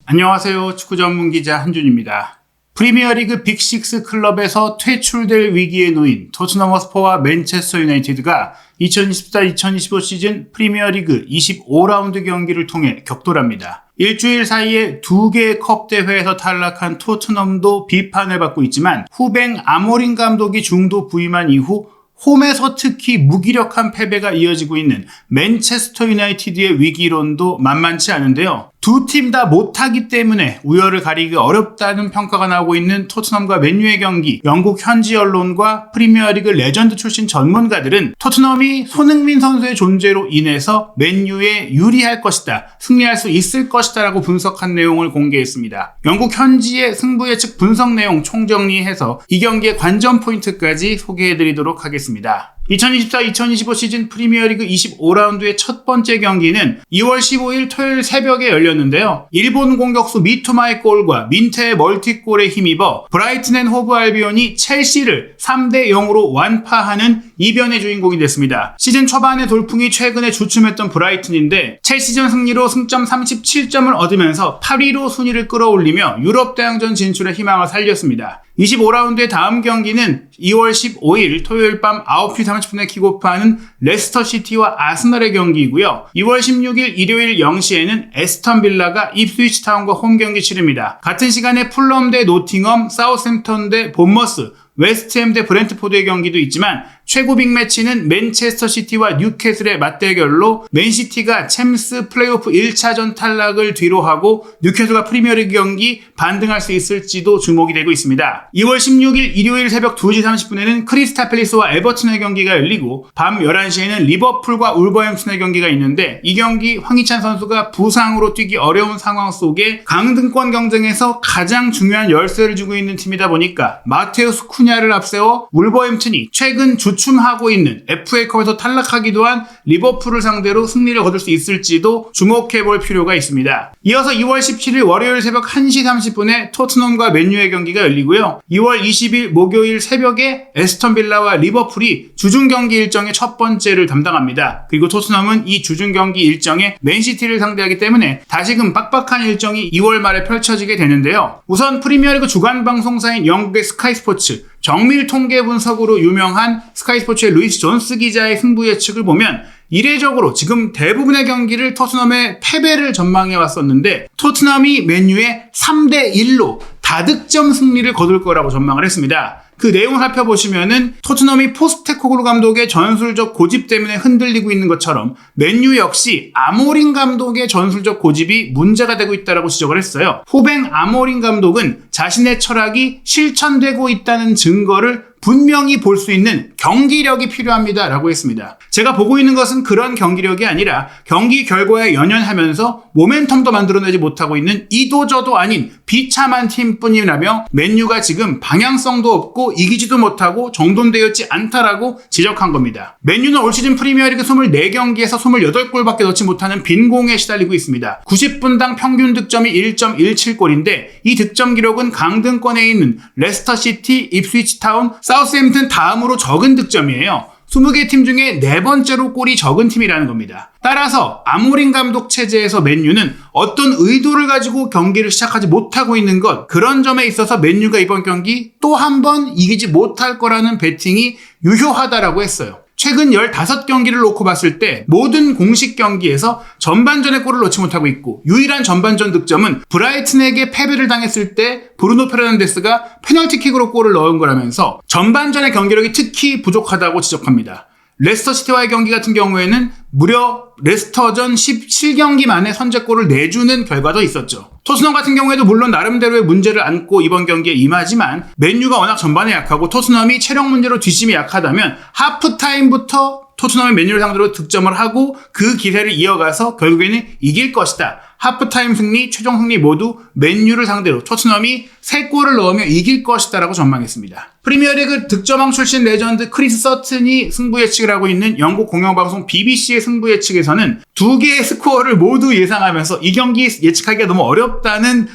안녕하세요. 축구 전문 기자 한준입니다. 프리미어리그 빅6 클럽에서 퇴출될 위기에 놓인 토트넘 허스퍼와 맨체스터 유나이티드가 2024-2025 시즌 프리미어리그 25라운드 경기를 통해 격돌합니다. 일주일 사이에 2개의 컵 대회에서 탈락한 토트넘도 비판을 받고 있지만 후배 아모린 감독이 중도 부임한 이후 홈에서 특히 무기력한 패배가 이어지고 있는 맨체스터 유나이티드의 위기론도 만만치 않은데요. 두 팀 다 못하기 때문에 우열을 가리기 어렵다는 평가가 나오고 있는 토트넘과 맨유의 경기, 영국 현지 언론과 프리미어리그 레전드 출신 전문가들은 토트넘이 손흥민 선수의 존재로 인해서 맨유에 유리할 것이다, 승리할 수 있을 것이다 라고 분석한 내용을 공개했습니다. 영국 현지의 승부 예측 분석 내용 총정리해서 이 경기의 관전 포인트까지 소개해드리도록 하겠습니다. 2024-2025 시즌 프리미어리그 25라운드의 첫 번째 경기는 2월 15일 토요일 새벽에 열렸는데요. 일본 공격수 미토마의 골과 민테의 멀티골에 힘입어 브라이튼 앤 호브 알비온이 첼시를 3대0으로 완파하는 이변의 주인공이 됐습니다. 시즌 초반의 돌풍이 최근에 주춤했던 브라이튼인데 첼시전 승리로 승점 37점을 얻으면서 8위로 순위를 끌어올리며 유럽 대항전 진출의 희망을 살렸습니다. 25라운드의 다음 경기는 2월 15일 토요일 밤 9시 30분에 킥오프하는 레스터시티와 아스널의 경기이고요. 2월 16일 일요일 0시에는 에스턴 빌라가 입스위치 타운과 홈 경기 치릅니다. 같은 시간에 풀럼 대 노팅엄, 사우샘턴 대 본머스, 웨스트햄 대 브렌트포드의 경기도 있지만 최고 빅매치는 맨체스터 시티와 뉴캐슬의 맞대결로 맨시티가 챔스 플레이오프 1차전 탈락을 뒤로하고 뉴캐슬과 프리미어리그 경기 반등할 수 있을지도 주목이 되고 있습니다. 2월 16일 일요일 새벽 2시 30분에는 크리스탈 팰리스와 에버튼의 경기가 열리고 밤 11시에는 리버풀과 울버햄튼의 경기가 있는데 이 경기 황희찬 선수가 부상으로 뛰기 어려운 상황 속에 강등권 경쟁에서 가장 중요한 열쇠를 쥐고 있는 팀이다 보니까 마테우스 쿠냐를 앞세워 울버햄튼이 최근 주춤하고 있는 FA컵에서 탈락하기도 한 리버풀을 상대로 승리를 거둘 수 있을지도 주목해볼 필요가 있습니다. 이어서 2월 17일 월요일 새벽 1시 30분에 토트넘과 맨유의 경기가 열리고요. 2월 20일 목요일 새벽에 에스턴 빌라와 리버풀이 주중 경기 일정의 첫 번째를 담당합니다. 그리고 토트넘은 이 주중 경기 일정에 맨시티를 상대하기 때문에 다시금 빡빡한 일정이 2월 말에 펼쳐지게 되는데요. 우선 프리미어리그 주간 방송사인 영국의 스카이스포츠, 정밀 통계 분석으로 유명한 스카이스포츠의 루이스 존스 기자의 승부 예측을 보면 이례적으로 지금 대부분의 경기를 토트넘의 패배를 전망해 왔었는데 토트넘이 맨유의 3대1로 다득점 승리를 거둘 거라고 전망을 했습니다. 그 내용을 살펴보시면은 토트넘이 포스테코글루 감독의 전술적 고집 때문에 흔들리고 있는 것처럼 맨유 역시 아모린 감독의 전술적 고집이 문제가 되고 있다고 지적을 했어요. 후배 아모린 감독은 자신의 철학이 실천되고 있다는 증거를 분명히 볼 수 있는 경기력이 필요합니다 라고 했습니다. 제가 보고 있는 것은 그런 경기력이 아니라 경기 결과에 연연하면서 모멘텀도 만들어내지 못하고 있는 이도저도 아닌 비참한 팀뿐이라며 맨유가 지금 방향성도 없고 이기지도 못하고 정돈되어 있지 않다라고 지적한 겁니다. 맨유는 올 시즌 프리미어리그 24경기에서 28골밖에 넣지 못하는 빈공에 시달리고 있습니다. 90분당 평균 득점이 1.17골인데 이 득점 기록은 강등권에 있는 레스터시티, 입스위치 타운, 사우스햄튼 다음으로 적은 득점이에요. 20개 팀 중에 네 번째로 골이 적은 팀이라는 겁니다. 따라서 아모린 감독 체제에서 맨유는 어떤 의도를 가지고 경기를 시작하지 못하고 있는 것, 그런 점에 있어서 맨유가 이번 경기 또 한 번 이기지 못할 거라는 베팅이 유효하다라고 했어요. 최근 15경기를 놓고 봤을 때 모든 공식 경기에서 전반전에 골을 넣지 못하고 있고 유일한 전반전 득점은 브라이튼에게 패배를 당했을 때 브루노 페르난데스가 페널티킥으로 골을 넣은 거라면서 전반전의 경기력이 특히 부족하다고 지적합니다. 레스터시티와의 경기 같은 경우에는 무려 레스터전 17경기 만에 선제골을 내주는 결과도 있었죠. 토트넘 같은 경우에도 물론 나름대로의 문제를 안고 이번 경기에 임하지만 맨유가 워낙 전반에 약하고 토트넘이 체력 문제로 뒷심이 약하다면 하프타임부터 토트넘의 맨유를 상대로 득점을 하고 그 기세를 이어가서 결국에는 이길 것이다. 하프타임 승리, 최종 승리 모두 맨유를 상대로 토트넘이 3골을 넣으며 이길 것이다 라고 전망했습니다. 프리미어리그 득점왕 출신 레전드 크리스 서튼이 승부 예측을 하고 있는 영국 공영방송 BBC의 승부 예측에서는 2개의 스코어를 모두 예상하면서 이 경기 예측하기가 너무 어렵다는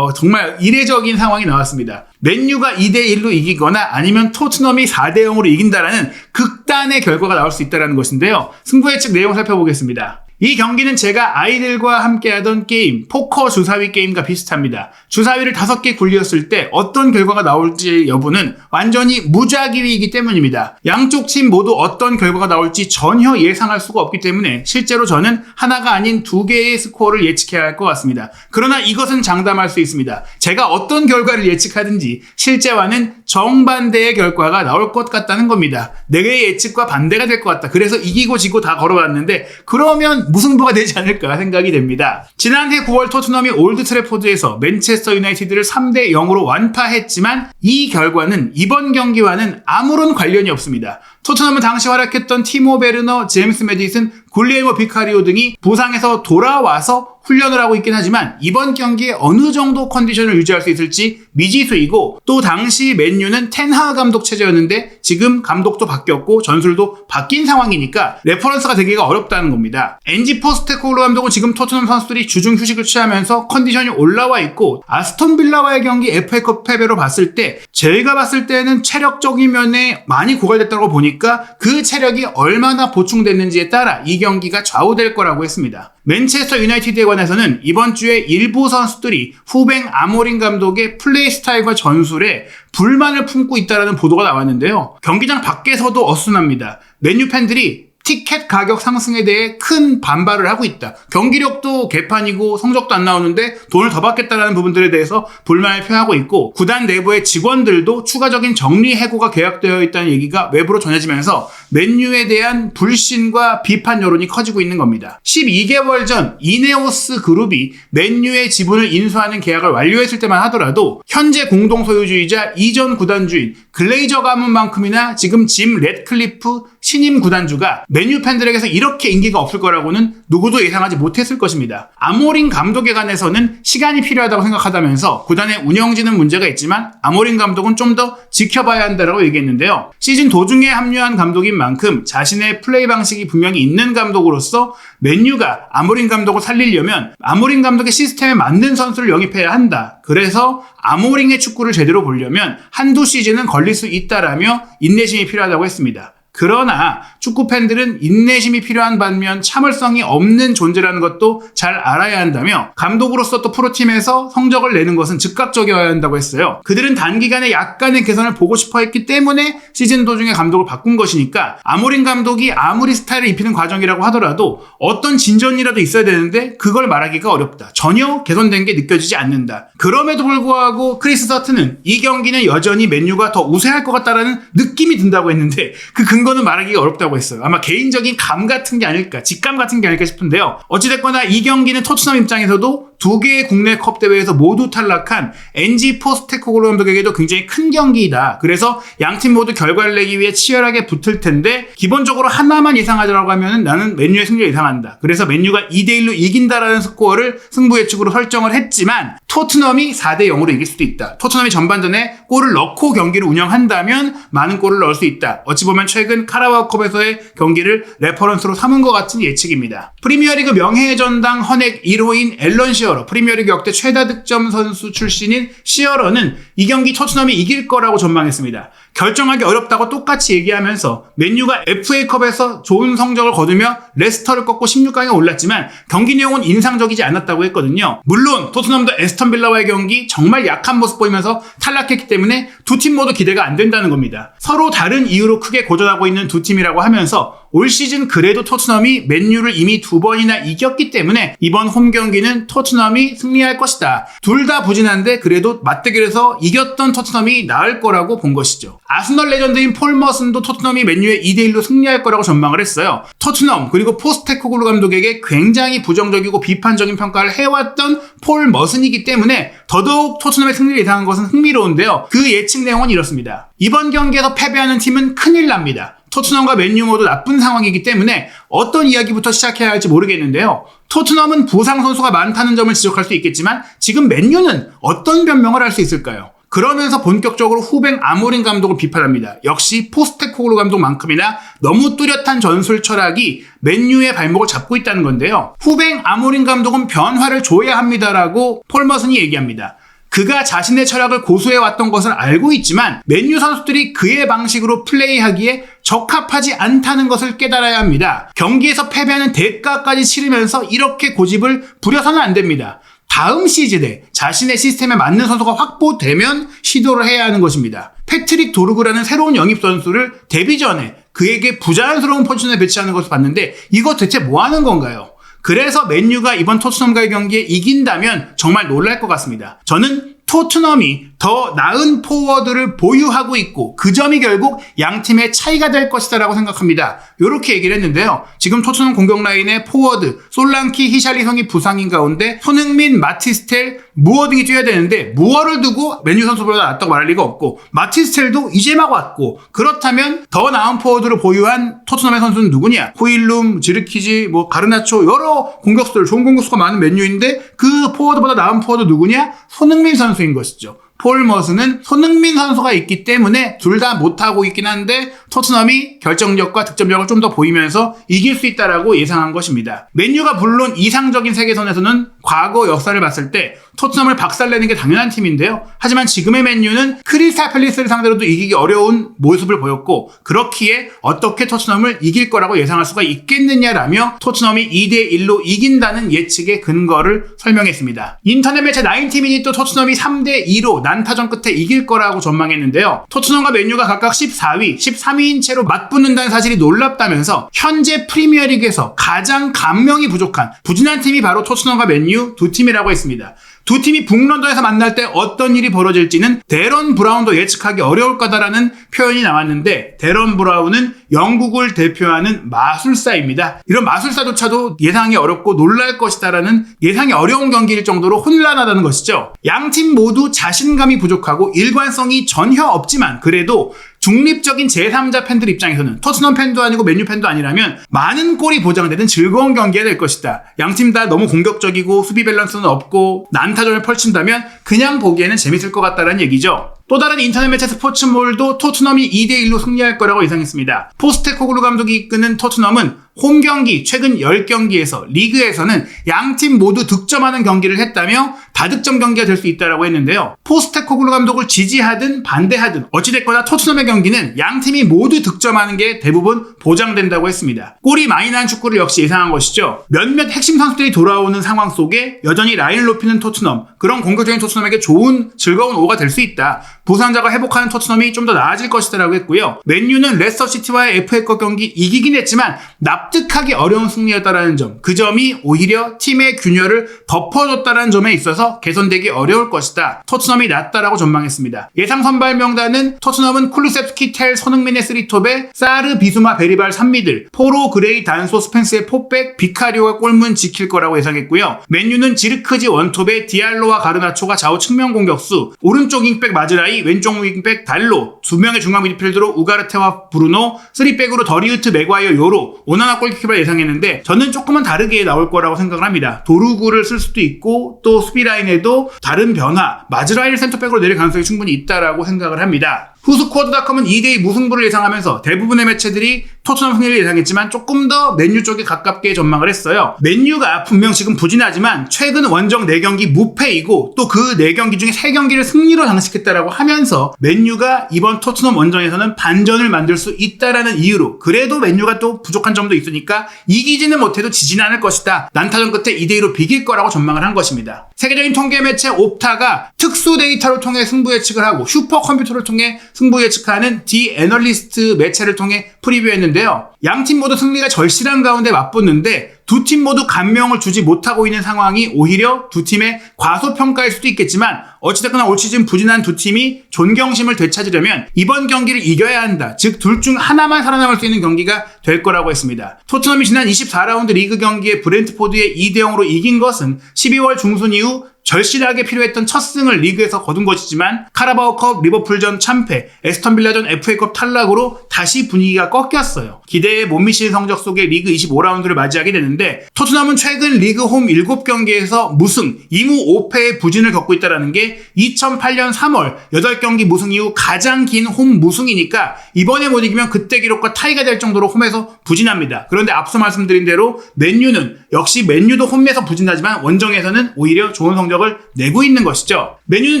정말 이례적인 상황이 나왔습니다. 맨유가 2대1로 이기거나 아니면 토트넘이 4대0으로 이긴다라는 극단의 결과가 나올 수 있다는 것인데요. 승부 예측 내용 살펴보겠습니다. 이 경기는 제가 아이들과 함께 하던 게임, 포커 주사위 게임과 비슷합니다. 주사위를 5개 굴렸을 때 어떤 결과가 나올지 여부는 완전히 무작위이기 때문입니다. 양쪽 팀 모두 어떤 결과가 나올지 전혀 예상할 수가 없기 때문에 실제로 저는 하나가 아닌 2개의 스코어를 예측해야 할 것 같습니다. 그러나 이것은 장담할 수 있습니다. 제가 어떤 결과를 예측하든지 실제와는 정반대의 결과가 나올 것 같다는 겁니다. 내 예측과 반대가 될 것 같다. 그래서 이기고 지고 다 걸어왔는데 그러면 무승부가 되지 않을까 생각이 됩니다. 지난해 9월 토트넘이 올드 트래포드에서 맨체스터 유나이티드를 3대 0으로 완파했지만 이 결과는 이번 경기와는 아무런 관련이 없습니다. 토트넘은 당시 활약했던 티모 베르너, 제임스 매디슨, 굴리에모 비카리오 등이 부상에서 돌아와서 훈련을 하고 있긴 하지만 이번 경기에 어느 정도 컨디션을 유지할 수 있을지 미지수이고, 또 당시 맨유는 텐하 감독 체제였는데 지금 감독도 바뀌었고 전술도 바뀐 상황이니까 레퍼런스가 되기가 어렵다는 겁니다. 엔지 포스테코글루 감독은 지금 토트넘 선수들이 주중 휴식을 취하면서 컨디션이 올라와 있고, 아스톤 빌라와의 경기 FA컵 패배로 봤을 때 제가 봤을 때는 체력적인 면에 많이 고갈됐다고 보니까 그 체력이 얼마나 보충됐는지에 따라 이 경기가 좌우될 거라고 했습니다. 맨체스터 유나이티드에 관해서는 이번 주에 일부 선수들이 후뱅 아모린 감독의 플레이 스타일과 전술에 불만을 품고 있다는 보도가 나왔는데요. 경기장 밖에서도 어수선합니다. 맨유 팬들이 티켓 가격 상승에 대해 큰 반발을 하고 있다. 경기력도 개판이고 성적도 안 나오는데 돈을 더 받겠다라는 부분들에 대해서 불만을 표하고 있고, 구단 내부의 직원들도 추가적인 정리 해고가 계약되어 있다는 얘기가 외부로 전해지면서 맨유에 대한 불신과 비판 여론이 커지고 있는 겁니다. 12개월 전 이네오스 그룹이 맨유의 지분을 인수하는 계약을 완료했을 때만 하더라도 현재 공동 소유주이자 이전 구단주인 글레이저 가문만큼이나 지금 짐 래드클리프 신임 구단주가 맨유 팬들에게서 이렇게 인기가 없을 거라고는 누구도 예상하지 못했을 것입니다. 아모린 감독에 관해서는 시간이 필요하다고 생각하다면서 구단의 운영진은 문제가 있지만 아모린 감독은 좀 더 지켜봐야 한다고 얘기했는데요. 시즌 도중에 합류한 감독인 만큼 자신의 플레이 방식이 분명히 있는 감독으로서 맨유가 아모린 감독을 살리려면 아모린 감독의 시스템에 맞는 선수를 영입해야 한다. 그래서 아모린의 축구를 제대로 보려면 한두 시즌은 걸릴 수 있다라며 인내심이 필요하다고 했습니다. 그러나 축구 팬들은 인내심이 필요한 반면 참을성이 없는 존재라는 것도 잘 알아야 한다며, 감독으로서 또 프로팀에서 성적을 내는 것은 즉각적이어야 한다고 했어요. 그들은 단기간에 약간의 개선을 보고 싶어 했기 때문에 시즌 도중에 감독을 바꾼 것이니까 아모린 감독이 아무리 스타일을 입히는 과정이라고 하더라도 어떤 진전이라도 있어야 되는데 그걸 말하기가 어렵다. 전혀 개선된 게 느껴지지 않는다. 그럼에도 불구하고 크리스 서튼은 이 경기는 여전히 맨유가 더 우세할 것 같다라는 느낌이 든다고 했는데 그 근거는 말하기가 어렵다고 했어요. 아마 개인적인 감 같은 게 아닐까, 직감 같은 게 아닐까 싶은데요. 어찌됐거나 이 경기는 토트넘 입장에서도 2개의 국내 컵 대회에서 모두 탈락한 엔지 포스테코글루 감독에게도 굉장히 큰 경기이다. 그래서 양팀 모두 결과를 내기 위해 치열하게 붙을 텐데, 기본적으로 하나만 예상하자라고 하면 나는 맨유의 승리를 예상한다. 그래서 맨유가 2대1로 이긴다라는 스코어를 승부 예측으로 설정을 했지만 토트넘이 4대0으로 이길 수도 있다. 토트넘이 전반전에 골을 넣고 경기를 운영한다면 많은 골을 넣을 수 있다. 어찌 보면 최근 카라바오컵에서의 경기를 레퍼런스로 삼은 것 같은 예측입니다. 프리미어리그 명예의 전당 헌액 1호인 앨런 시어러, 프리미어리그 역대 최다 득점 선수 출신인 시어러는 이 경기 토트넘이 이길 거라고 전망했습니다. 결정하기 어렵다고 똑같이 얘기하면서 맨유가 FA컵에서 좋은 성적을 거두며 레스터를 꺾고 16강에 올랐지만 경기 내용은 인상적이지 않았다고 했거든요. 물론 토트넘도 에스턴 빌라와의 경기 정말 약한 모습 보이면서 탈락했기 때문에 두 팀 모두 기대가 안 된다는 겁니다. 서로 다른 이유로 크게 고전하고 있는 두 팀이라고 하면서 올 시즌 그래도 토트넘이 맨유를 이미 2번이나 이겼기 때문에 이번 홈 경기는 토트넘이 승리할 것이다. 둘 다 부진한데 그래도 맞대결에서 이겼던 토트넘이 나을 거라고 본 것이죠. 아스널 레전드인 폴 머슨도 토트넘이 맨유에 2대1로 승리할 거라고 전망을 했어요. 토트넘 그리고 포스테코글루 감독에게 굉장히 부정적이고 비판적인 평가를 해왔던 폴 머슨이기 때문에 더더욱 토트넘의 승리를 예상한 것은 흥미로운데요. 그 예측 내용은 이렇습니다. 이번 경기에서 패배하는 팀은 큰일 납니다. 토트넘과 맨유 모두 나쁜 상황이기 때문에 어떤 이야기부터 시작해야 할지 모르겠는데요. 토트넘은 부상 선수가 많다는 점을 지적할 수 있겠지만 지금 맨유는 어떤 변명을 할 수 있을까요? 그러면서 본격적으로 후뱅 아모린 감독을 비판합니다. 역시 포스테코글루 감독만큼이나 너무 뚜렷한 전술 철학이 맨유의 발목을 잡고 있다는 건데요. 후뱅 아모린 감독은 변화를 줘야 합니다라고 폴 머슨이 얘기합니다. 그가 자신의 철학을 고수해왔던 것을 알고 있지만 맨유 선수들이 그의 방식으로 플레이하기에 적합하지 않다는 것을 깨달아야 합니다. 경기에서 패배하는 대가까지 치르면서 이렇게 고집을 부려서는 안 됩니다. 다음 시즌에 자신의 시스템에 맞는 선수가 확보되면 시도를 해야 하는 것입니다. 패트릭 도르그라는 새로운 영입 선수를 데뷔 전에 그에게 부자연스러운 포지션에 배치하는 것을 봤는데 이거 대체 뭐 하는 건가요? 그래서 맨유가 이번 토트넘과의 경기에 이긴다면 정말 놀랄 것 같습니다. 저는 토트넘이 더 나은 포워드를 보유하고 있고 그 점이 결국 양 팀의 차이가 될 것이다 라고 생각합니다. 이렇게 얘기를 했는데요. 지금 토트넘 공격 라인의 포워드 솔랑키, 히샬리성이 부상인 가운데 손흥민, 마티스텔, 무어 등이 뛰어야 되는데 무어를 두고 맨유 선수보다 낫다고 말할 리가 없고 마티스텔도 이제 막 왔고 그렇다면 더 나은 포워드를 보유한 토트넘의 선수는 누구냐? 호일룸, 지르키지, 가르나초 여러 공격수들 좋은 공격수가 많은 맨유인데 그 포워드보다 나은 포워드 누구냐? 손흥민 선수인 것이죠. 폴 머스는 손흥민 선수가 있기 때문에 둘 다 못하고 있긴 한데 토트넘이 결정력과 득점력을 좀 더 보이면서 이길 수 있다라고 예상한 것입니다. 맨유가 물론 이상적인 세계선에서는 과거 역사를 봤을 때 토트넘을 박살내는 게 당연한 팀인데요. 하지만 지금의 맨유는 크리스탈 팰리스를 상대로도 이기기 어려운 모습을 보였고 그렇기에 어떻게 토트넘을 이길 거라고 예상할 수가 있겠느냐라며 토트넘이 2대1로 이긴다는 예측의 근거를 설명했습니다. 인터넷 매체 나인티미닛도 토트넘이 3대2로 난타전 끝에 이길 거라고 전망했는데요. 토트넘과 맨유가 각각 14위, 13위인 채로 맞붙는다는 사실이 놀랍다면서 현재 프리미어리그에서 가장 감명이 부족한 부진한 팀이 바로 토트넘과 맨유 두 팀이라고 했습니다. 두 팀이 북런던에서 만날 때 어떤 일이 벌어질지는 데런 브라운도 예측하기 어려울 거다라는 표현이 나왔는데 데런 브라운은 영국을 대표하는 마술사입니다. 이런 마술사조차도 예상이 어렵고 놀랄 것이다라는 예상이 어려운 경기일 정도로 혼란하다는 것이죠. 양팀 모두 자신감이 부족하고 일관성이 전혀 없지만 그래도 중립적인 제3자 팬들 입장에서는 토트넘 팬도 아니고 맨유 팬도 아니라면 많은 골이 보장되는 즐거운 경기가 될 것이다. 양팀 다 너무 공격적이고 수비 밸런스는 없고 난타전을 펼친다면 그냥 보기에는 재밌을 것 같다는 얘기죠. 또 다른 인터넷 매체 스포츠몰도 토트넘이 2대1로 승리할 거라고 예상했습니다. 포스테코글루 감독이 이끄는 토트넘은 홈 경기 최근 10경기에서 리그에서는 양팀 모두 득점하는 경기를 했다며 다득점 경기가 될 수 있다고 했는데요. 포스테코글루 감독을 지지하든 반대하든 어찌됐거나 토트넘의 경기는 양팀이 모두 득점하는 게 대부분 보장된다고 했습니다. 골이 많이 난 축구를 역시 예상한 것이죠. 몇몇 핵심 선수들이 돌아오는 상황 속에 여전히 라인을 높이는 토트넘, 그런 공격적인 토트넘에게 좋은 즐거운 오가 될 수 있다. 부상자가 회복하는 토트넘이 좀 더 나아질 것이다라고 했고요. 맨유는 레스터시티와의 FA컵 경기 이기긴 했지만 납득하기 어려운 승리였다라는 점, 그 점이 오히려 팀의 균열을 덮어줬다는 점에 있어서 개선되기 어려울 것이다. 토트넘이 낫다라고 전망했습니다. 예상 선발 명단은 토트넘은 쿨루셉스키, 텔, 손흥민의 3톱에 사르, 비수마, 베리발 3미들, 포로, 그레이, 단소, 스펜스의 포백, 비카리오가 골문 지킬 거라고 예상했고요. 맨유는 지르크지 원톱에 디알로와 가르나초가 좌우 측면 공격수, 오른쪽 윙백 마즈라이, 왼쪽 윙백 달로, 두 명의 중앙 미드필더로 우가르테와 브루노, 3백으로 더리우트, 맥과이어, 요로, 오나나 골키퍼를 예상했는데 저는 조금은 다르게 나올 거라고 생각을 합니다. 도루구를 쓸 수도 있고 또 수비 라인에도 다른 변화, 마즈라이를 센터백으로 내릴 가능성이 충분히 있다라고 생각을 합니다. 후스코어드닷컴은 2대2 무승부를 예상하면서 대부분의 매체들이 토트넘 승리를 예상했지만 조금 더 맨유 쪽에 가깝게 전망을 했어요. 맨유가 분명 지금 부진하지만 최근 원정 4경기 무패이고 또 그 4경기 중에 3경기를 승리로 장식했다라고 하면서 맨유가 이번 토트넘 원정에서는 반전을 만들 수 있다라는 이유로 그래도 맨유가 또 부족한 점도 있으니까 이기지는 못해도 지진 않을 것이다. 난타전 끝에 2대2로 비길 거라고 전망을 한 것입니다. 세계적인 통계 매체 옵타가 특수 데이터를 통해 승부 예측을 하고 슈퍼컴퓨터를 통해 승부 예측하는 디 애널리스트 매체를 통해 프리뷰했는데요. 양팀 모두 승리가 절실한 가운데 맞붙는데 두 팀 모두 감명을 주지 못하고 있는 상황이 오히려 두 팀의 과소평가일 수도 있겠지만 어찌됐거나 올 시즌 부진한 두 팀이 존경심을 되찾으려면 이번 경기를 이겨야 한다. 즉 둘 중 하나만 살아남을 수 있는 경기가 될 거라고 했습니다. 토트넘이 지난 24라운드 리그 경기에 브렌트포드에 2대0으로 이긴 것은 12월 중순 이후 절실하게 필요했던 첫 승을 리그에서 거둔 것이지만 카라바오컵 리버풀전 참패, 에스턴빌라전 FA컵 탈락으로 다시 분위기가 꺾였어요. 기대에 못 미치는 성적 속에 리그 25라운드를 맞이하게 되는데 토트넘은 최근 리그 홈 7경기에서 무승, 2무 5패의 부진을 겪고 있다는 게 2008년 3월 8경기 무승 이후 가장 긴 홈 무승이니까 이번에 못 이기면 그때 기록과 타이가 될 정도로 홈에서 부진합니다. 그런데 앞서 말씀드린 대로 맨유는 역시 맨유도 홈에서 부진하지만 원정에서는 오히려 좋은 성적 성적을 내고 있는 것이죠. 맨유는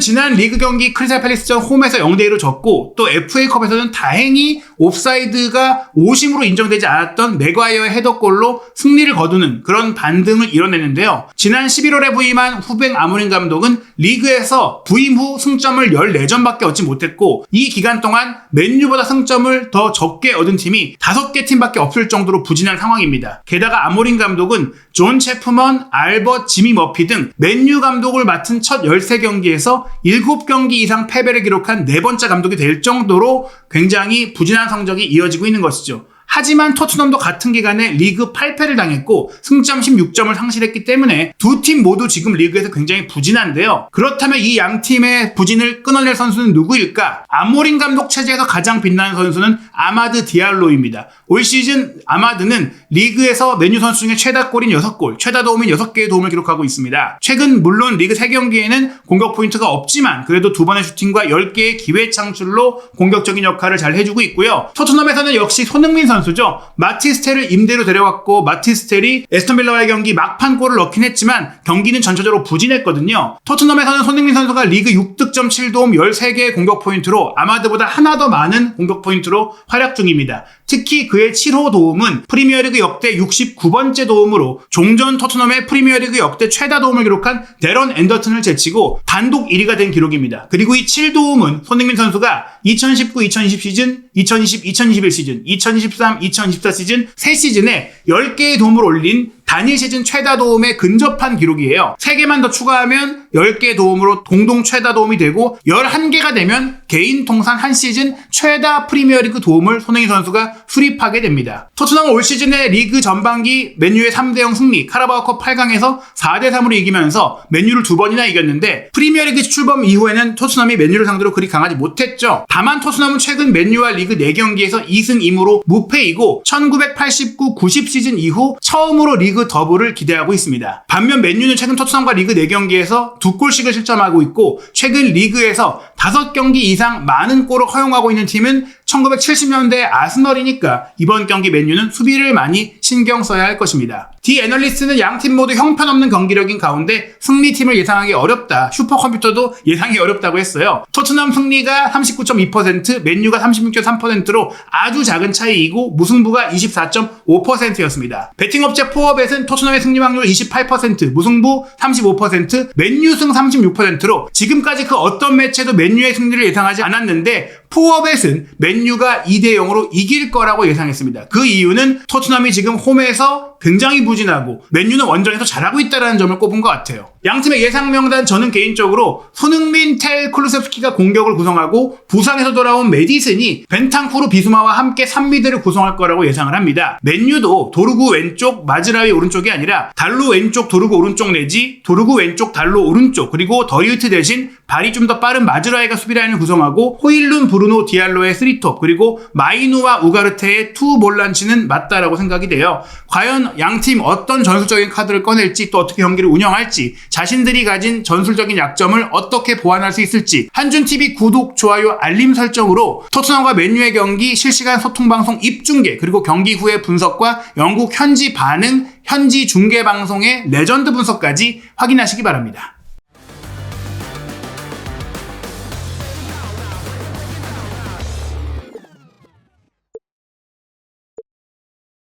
지난 리그 경기 크리스탈 팰리스전 홈에서 0대1로 졌고 또 FA컵에서는 다행히 옵사이드가 오심으로 인정되지 않았던 맥과이어의 헤더골로 승리를 거두는 그런 반등을 이뤄내는데요. 지난 11월에 부임한 후벤 아모린 감독은 리그에서 부임 후 승점을 14점밖에 얻지 못했고 이 기간 동안 맨유보다 승점을 더 적게 얻은 팀이 5개 팀밖에 없을 정도로 부진한 상황입니다. 게다가 아모린 감독은 존 체프먼, 알버트, 지미 머피 등 맨유 감독을 맡은 첫 13경기에서 7경기 이상 패배를 기록한 4번째 감독이 될 정도로 굉장히 부진한 성적이 이어지고 있는 것이죠. 하지만 토트넘도 같은 기간에 리그 8패를 당했고 승점 16점을 상실했기 때문에 두 팀 모두 지금 리그에서 굉장히 부진한데요. 그렇다면 이 양 팀의 부진을 끊어낼 선수는 누구일까? 아모린 감독 체제에서 가장 빛나는 선수는 아마드 디알로입니다. 올 시즌 아마드는 리그에서 맨유 선수 중에 최다골인 6골, 최다 도움인 6개의 도움을 기록하고 있습니다. 최근 물론 리그 3경기에는 공격 포인트가 없지만 그래도 2번의 슈팅과 10개의 기회 창출로 공격적인 역할을 잘 해주고 있고요. 토트넘에서는 역시 손흥민 선수죠. 마티스텔을 임대로 데려왔고 마티스텔이 에스턴 빌라와의 경기 막판 골을 넣긴 했지만 경기는 전체적으로 부진했거든요. 토트넘에서는 손흥민 선수가 리그 6득점 7도움 13개의 공격 포인트로 아마드보다 하나 더 많은 공격 포인트로 활약 중입니다. 특히 그의 7호 도움은 프리미어리그 역대 69번째 도움으로 종전 토트넘의 프리미어리그 역대 최다 도움을 기록한 데런 앤더튼을 제치고 단독 1위가 된 기록입니다. 그리고 이 7도움은 손흥민 선수가 2019-2020 시즌, 2020-2021 시즌, 2023-2024 시즌 3시즌에 10개의 도움을 올린 단일 시즌 최다 도움에 근접한 기록이에요. 3개만 더 추가하면 10개의 도움으로 동동 최다 도움이 되고 11개가 되면 개인 통산 한 시즌 최다 프리미어리그 도움을 손흥민 선수가 수립하게 됩니다. 토트넘은 올 시즌에 리그 전반기 맨유의 3대0 승리, 카라바오컵 8강에서 4대3으로 이기면서 맨유를 2번이나 이겼는데 프리미어리그 출범 이후에는 토트넘이 맨유를 상대로 그리 강하지 못했죠. 다만 토트넘은 최근 맨유와 리그 4경기에서 2승 2무로 무패이고 1989-90 시즌 이후 처음으로 리그 더블을 기대하고 있습니다. 반면 맨유는 최근 토트넘과 리그 4경기에서 2골씩을 실점하고 있고 최근 리그에서 5경기 이상 많은 골을 허용하고 있는 팀은 1970년대 아스널이니까 이번 경기 맨유는 수비를 많이 신경 써야 할 것입니다. 디 애널리스트는 양팀 모두 형편없는 경기력인 가운데 승리팀을 예상하기 어렵다. 슈퍼컴퓨터도 예상이 어렵다고 했어요. 토트넘 승리가 39.2%, 맨유가 36.3%로 아주 작은 차이이고 무승부가 24.5%였습니다. 베팅업체 포어벳은 토트넘의 승리 확률 28%, 무승부 35%, 맨유승 36%로 지금까지 그 어떤 매체도 맨유의 승리를 예상하지 않았는데 포어벳은 맨유가 2대0으로 이길 거라고 예상했습니다. 그 이유는 토트넘이 지금 홈에서 굉장히 부진하고 맨유는 원정에서 잘하고 있다는 점을 꼽은 것 같아요. 양팀의 예상 명단 저는 개인적으로 손흥민, 텔, 쿨루세프스키가 공격을 구성하고 부상에서 돌아온 메디슨이 벤탄쿠르, 비수마와 함께 3미드를 구성할 거라고 예상을 합니다. 맨유도 도르구 왼쪽, 마즈라위 오른쪽이 아니라 달로 왼쪽, 도르구 오른쪽 내지 도르구 왼쪽, 달로 오른쪽 그리고 더리우트 대신 발이 좀 더 빠른 마즈라위가 수비라인을 구성하고 호일룬, 브루노, 디알로의 3톱 그리고 마이누와 우가르테의 투 볼란치는 맞다라고 생각이 돼요. 과연 양팀 어떤 전술적인 카드를 꺼낼지 또 어떻게 경기를 운영할지 자신들이 가진 전술적인 약점을 어떻게 보완할 수 있을지 한준TV 구독, 좋아요, 알림 설정으로 토트넘과 맨유의 경기 실시간 소통방송 입중계 그리고 경기 후의 분석과 영국 현지 반응, 현지 중계방송의 레전드 분석까지 확인하시기 바랍니다.